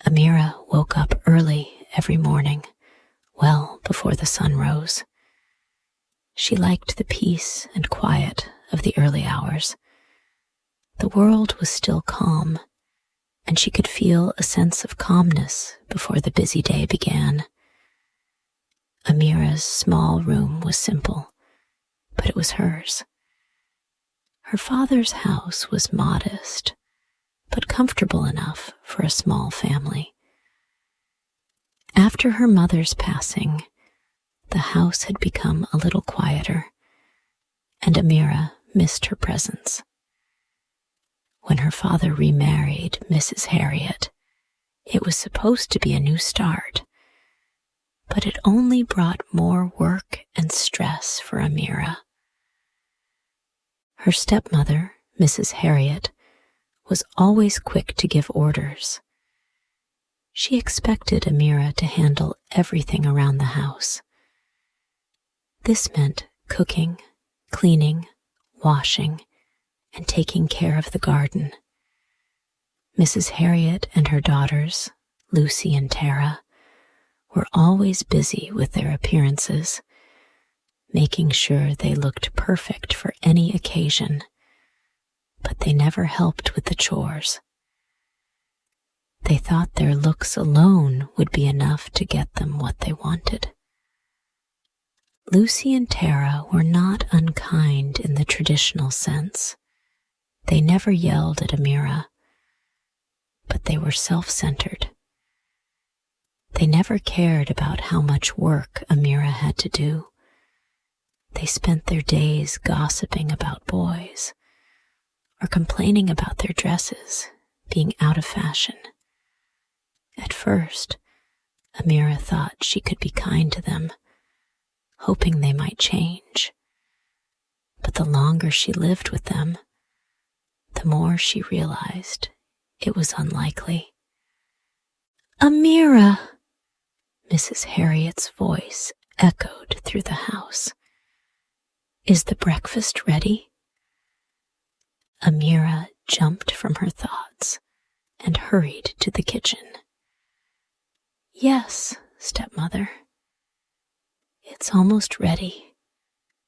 Amira woke up early every morning, well before the sun rose. She liked the peace and quiet of the early hours. The world was still calm, and she could feel a sense of calmness before the busy day began. Amira's small room was simple, but it was hers. Her father's house was modest, but comfortable enough for a small family. After her mother's passing, the house had become a little quieter, and Amira missed her presence. When her father remarried Mrs. Harriet, it was supposed to be a new start, but it only brought more work and stress for Amira. Her stepmother, Mrs. Harriet, was always quick to give orders. She expected Amira to handle everything around the house. This meant cooking, cleaning, washing, and taking care of the garden. Mrs. Harriet and her daughters, Lucy and Tara, were always busy with their appearances, making sure they looked perfect for any occasion, but they never helped with the chores. They thought their looks alone would be enough to get them what they wanted. Lucy and Tara were not unkind in the traditional sense. They never yelled at Amira, but they were self-centered. They never cared about how much work Amira had to do. They spent their days gossiping about boys, or complaining about their dresses being out of fashion. At first, Amira thought she could be kind to them, hoping they might change. But the longer she lived with them, the more she realized it was unlikely. "Amira!" Mrs. Harriet's voice echoed through the house. "Is the breakfast ready?" Amira jumped from her thoughts and hurried to the kitchen. "Yes, stepmother. It's almost ready,"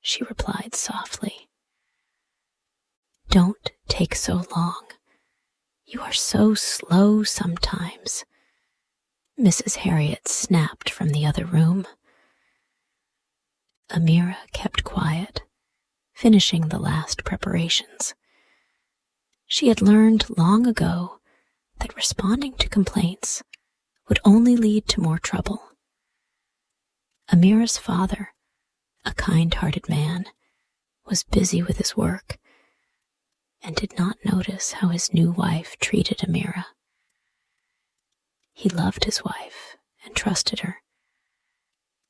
she replied softly. "Don't take so long. You are so slow sometimes," Mrs. Harriet snapped from the other room. Amira kept quiet, finishing the last preparations. She had learned long ago that responding to complaints would only lead to more trouble. Amira's father, a kind-hearted man, was busy with his work and did not notice how his new wife treated Amira. He loved his wife and trusted her,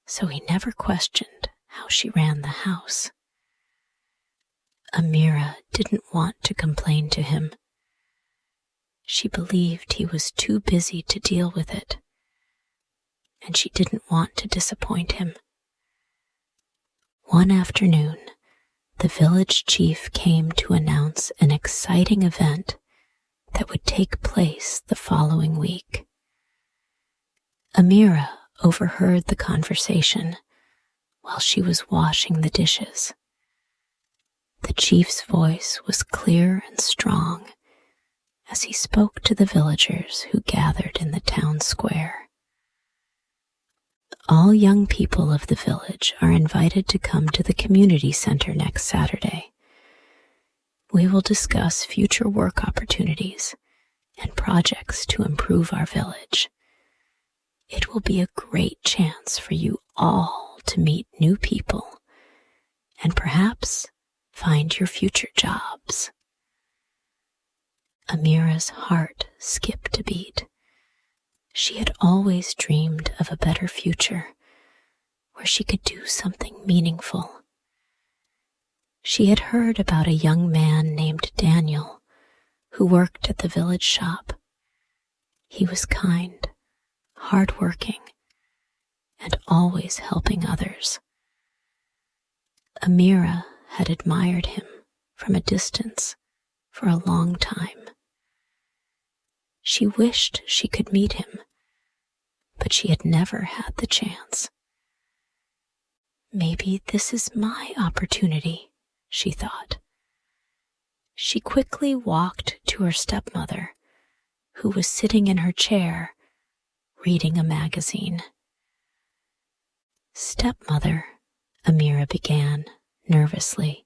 so he never questioned how she ran the house. Amira didn't want to complain to him. She believed he was too busy to deal with it, and she didn't want to disappoint him. One afternoon, the village chief came to announce an exciting event that would take place the following week. Amira overheard the conversation while she was washing the dishes. The chief's voice was clear and strong as he spoke to the villagers who gathered in the town square. All young people of the village are invited to come to the community center next Saturday. We will discuss future work opportunities and projects to improve our village. It will be a great chance for you all to meet new people and perhaps find your future jobs. Amira's heart skipped a beat. She had always dreamed of a better future where she could do something meaningful. She had heard about a young man named Daniel who worked at the village shop. He was kind, hardworking, and always helping others. Amira had admired him from a distance for a long time. She wished she could meet him, but she had never had the chance. Maybe this is my opportunity, she thought. She quickly walked to her stepmother, who was sitting in her chair, reading a magazine. "Stepmother," Amira began, nervously.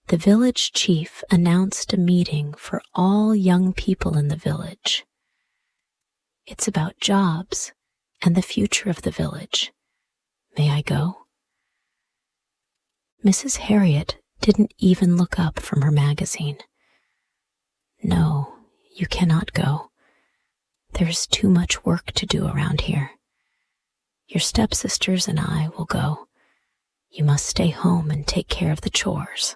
The village chief announced a meeting for all young people in the village. It's about jobs and the future of the village. May I go? Mrs. Harriet didn't even look up from her magazine. "No, you cannot go. There's too much work to do around here. Your stepsisters and I will go. You must stay home and take care of the chores."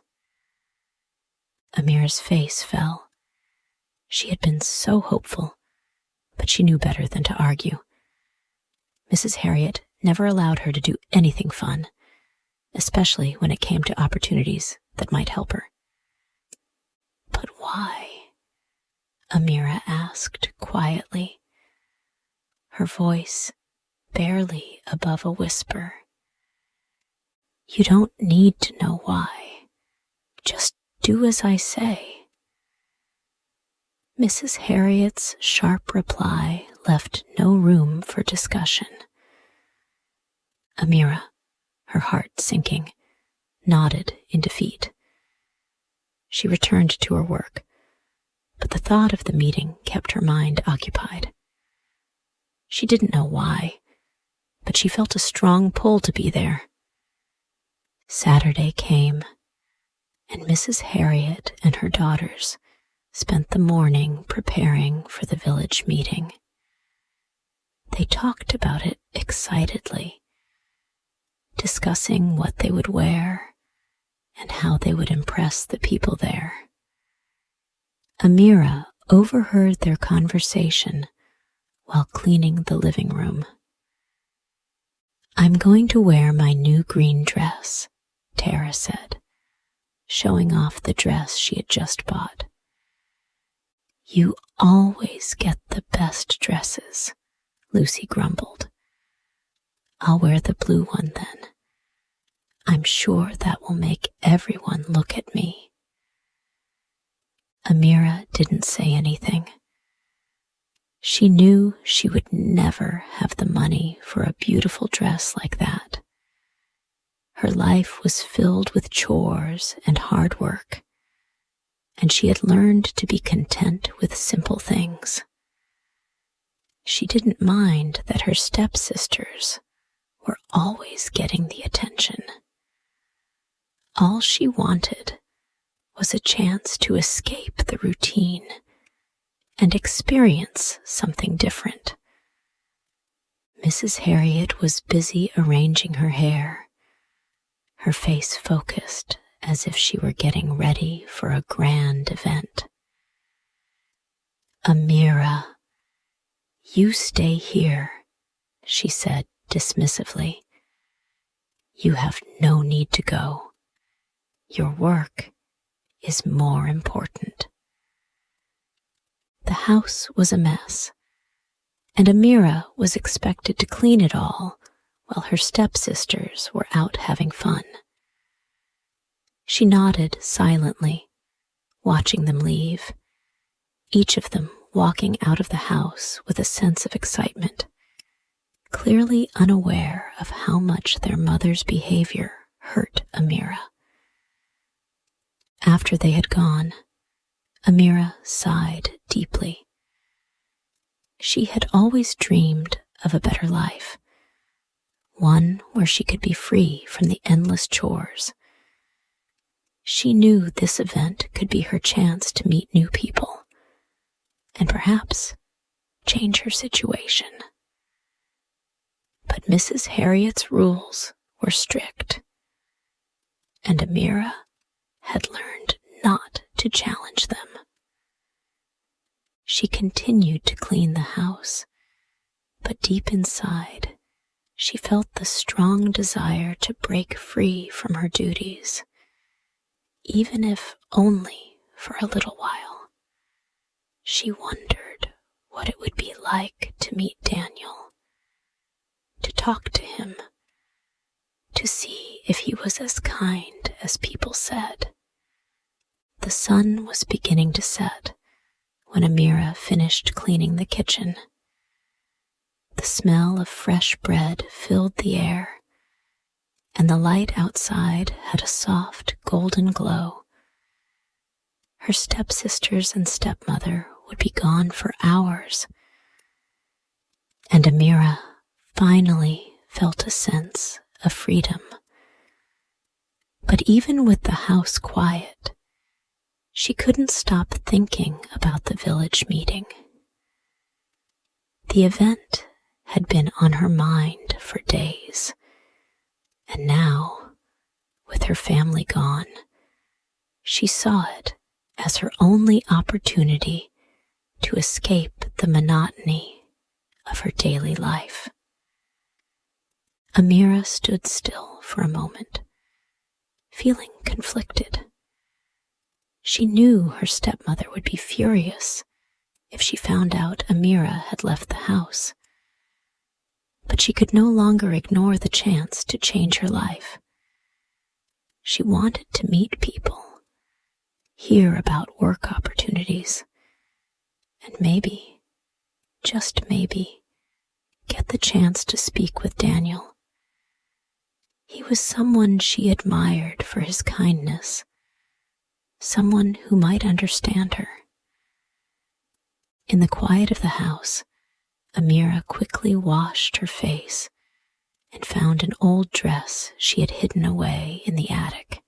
Amira's face fell. She had been so hopeful, but she knew better than to argue. Mrs. Harriet never allowed her to do anything fun, especially when it came to opportunities that might help her. "But why?" Amira asked quietly, her voice barely above a whisper. "You don't need to know why. Just do as I say." Mrs. Harriet's sharp reply left no room for discussion. Amira, her heart sinking, nodded in defeat. She returned to her work, but the thought of the meeting kept her mind occupied. She didn't know why, but she felt a strong pull to be there. Saturday came, and Mrs. Harriet and her daughters spent the morning preparing for the village meeting. They talked about it excitedly, discussing what they would wear and how they would impress the people there. Amira overheard their conversation while cleaning the living room. "I'm going to wear my new green dress," Tara said, showing off the dress she had just bought. "You always get the best dresses," Lucy grumbled. "I'll wear the blue one then. I'm sure that will make everyone look at me." Amira didn't say anything. She knew she would never have the money for a beautiful dress like that. Her life was filled with chores and hard work, and she had learned to be content with simple things. She didn't mind that her stepsisters were always getting the attention. All she wanted was a chance to escape the routine and experience something different. Mrs. Harriet was busy arranging her hair, her face focused as if she were getting ready for a grand event. "Amira, you stay here," she said dismissively. "You have no need to go. Your work is more important." The house was a mess, and Amira was expected to clean it all while her stepsisters were out having fun. She nodded silently, watching them leave, each of them walking out of the house with a sense of excitement, clearly unaware of how much their mother's behavior hurt Amira. After they had gone, Amira sighed deeply. She had always dreamed of a better life, one where she could be free from the endless chores. She knew this event could be her chance to meet new people and perhaps change her situation. But Mrs. Harriet's rules were strict, and Amira had learned not to challenge them. She continued to clean the house, but deep inside, she felt the strong desire to break free from her duties, even if only for a little while. She wondered what it would be like to meet Daniel, to talk to him, to see if he was as kind as people said. The sun was beginning to set when Amira finished cleaning the kitchen. The smell of fresh bread filled the air, and the light outside had a soft golden glow. Her stepsisters and stepmother would be gone for hours, and Amira finally felt a sense of freedom. But even with the house quiet, she couldn't stop thinking about the village meeting. The event had been on her mind for days, and now, with her family gone, she saw it as her only opportunity to escape the monotony of her daily life. Amira stood still for a moment, feeling conflicted. She knew her stepmother would be furious if she found out Amira had left the house, but she could no longer ignore the chance to change her life. She wanted to meet people, hear about work opportunities, and maybe, just maybe, get the chance to speak with Daniel. He was someone she admired for his kindness, someone who might understand her. In the quiet of the house, Amira quickly washed her face and found an old dress she had hidden away in the attic.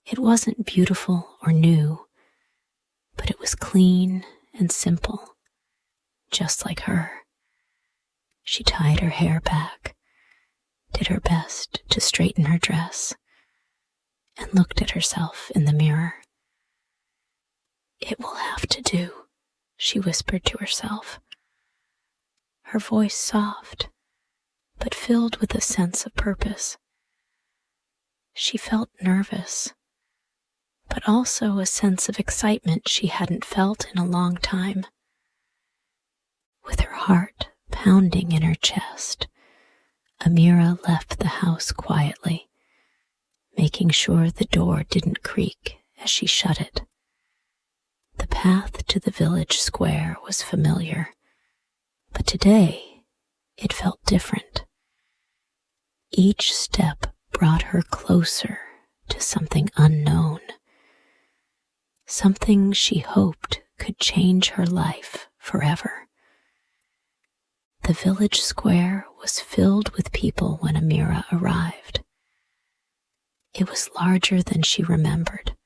It wasn't beautiful or new, but it was clean and simple, just like her. She tied her hair back, did her best to straighten her dress, and looked at herself in the mirror. "It will have to do," she whispered to herself, her voice soft, but filled with a sense of purpose. She felt nervous, but also a sense of excitement she hadn't felt in a long time. With her heart pounding in her chest, Amira left the house quietly, making sure the door didn't creak as she shut it. The path to the village square was familiar, but today it felt different. Each step brought her closer to something unknown, something she hoped could change her life forever. The village square was filled with people when Amira arrived. It was larger than she remembered,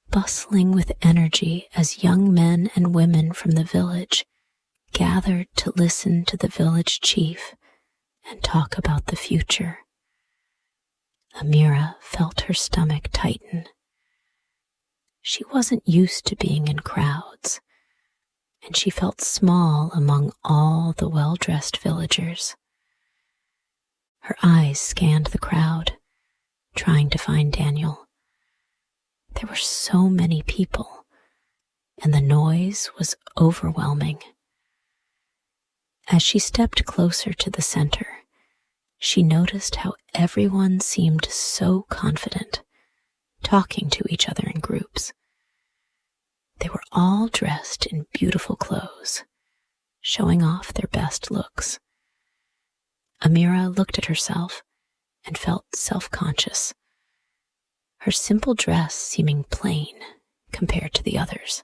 bustling with energy as young men and women from the village gathered to listen to the village chief and talk about the future. Amira felt her stomach tighten. She wasn't used to being in crowds, and she felt small among all the well-dressed villagers. Her eyes scanned the crowd, trying to find Daniel. There were so many people, and the noise was overwhelming. As she stepped closer to the center, she noticed how everyone seemed so confident, talking to each other in groups. They were all dressed in beautiful clothes, showing off their best looks. Amira looked at herself and felt self-conscious, her simple dress seeming plain compared to the others.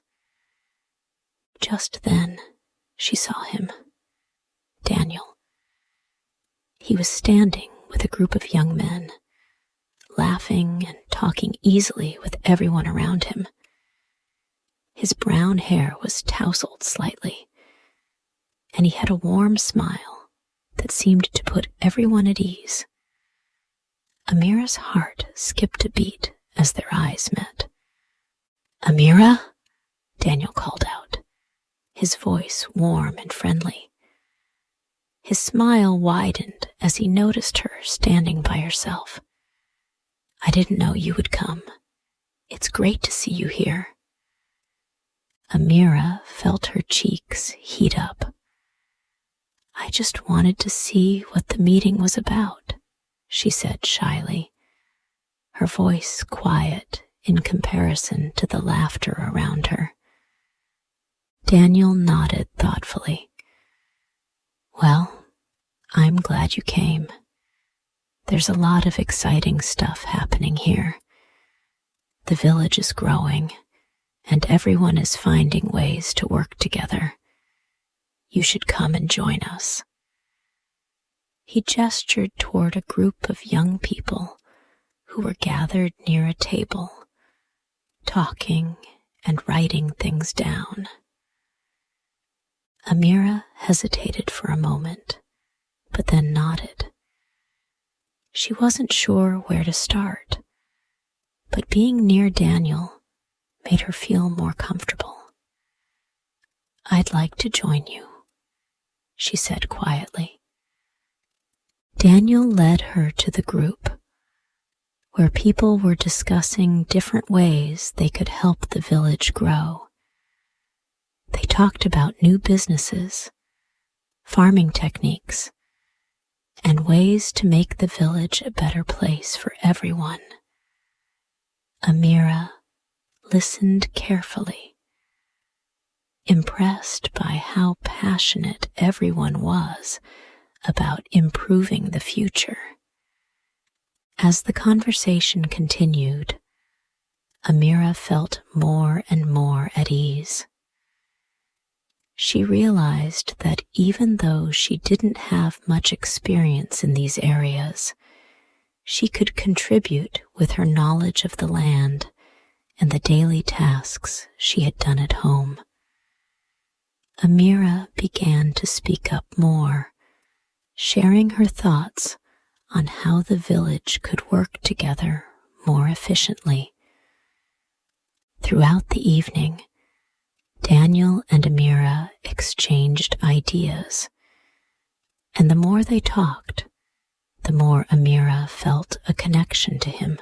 Just then, she saw him, Daniel. He was standing with a group of young men, laughing and talking easily with everyone around him. His brown hair was tousled slightly, and he had a warm smile that seemed to put everyone at ease. Amira's heart skipped a beat as their eyes met. "Amira?" Daniel called out, his voice warm and friendly. His smile widened as he noticed her standing by herself. "I didn't know you would come. It's great to see you here." Amira felt her cheeks heat up. "I just wanted to see what the meeting was about," she said shyly, her voice quiet in comparison to the laughter around her. Daniel nodded thoughtfully. "Well, I'm glad you came. There's a lot of exciting stuff happening here. The village is growing, and everyone is finding ways to work together. You should come and join us." He gestured toward a group of young people who were gathered near a table, talking and writing things down. Amira hesitated for a moment, but then nodded. She wasn't sure where to start, but being near Daniel made her feel more comfortable. "I'd like to join you," she said quietly. Daniel led her to the group, where people were discussing different ways they could help the village grow. They talked about new businesses, farming techniques, and ways to make the village a better place for everyone. Amira listened carefully, impressed by how passionate everyone was about improving the future. As the conversation continued, Amira felt more and more at ease. She realized that even though she didn't have much experience in these areas, she could contribute with her knowledge of the land and the daily tasks she had done at home. Amira began to speak up more, sharing her thoughts on how the village could work together more efficiently. Throughout the evening, Daniel and Amira exchanged ideas, and the more they talked, the more Amira felt a connection to him.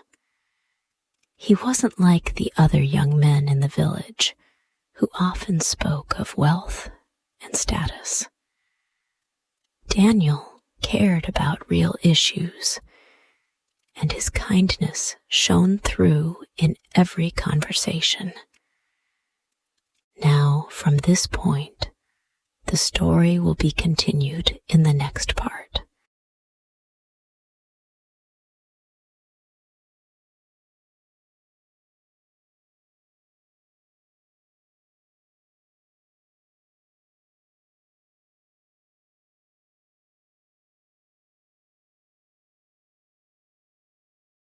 He wasn't like the other young men in the village, who often spoke of wealth and status. Daniel cared about real issues, and his kindness shone through in every conversation. Now, from this point, the story will be continued in the next part.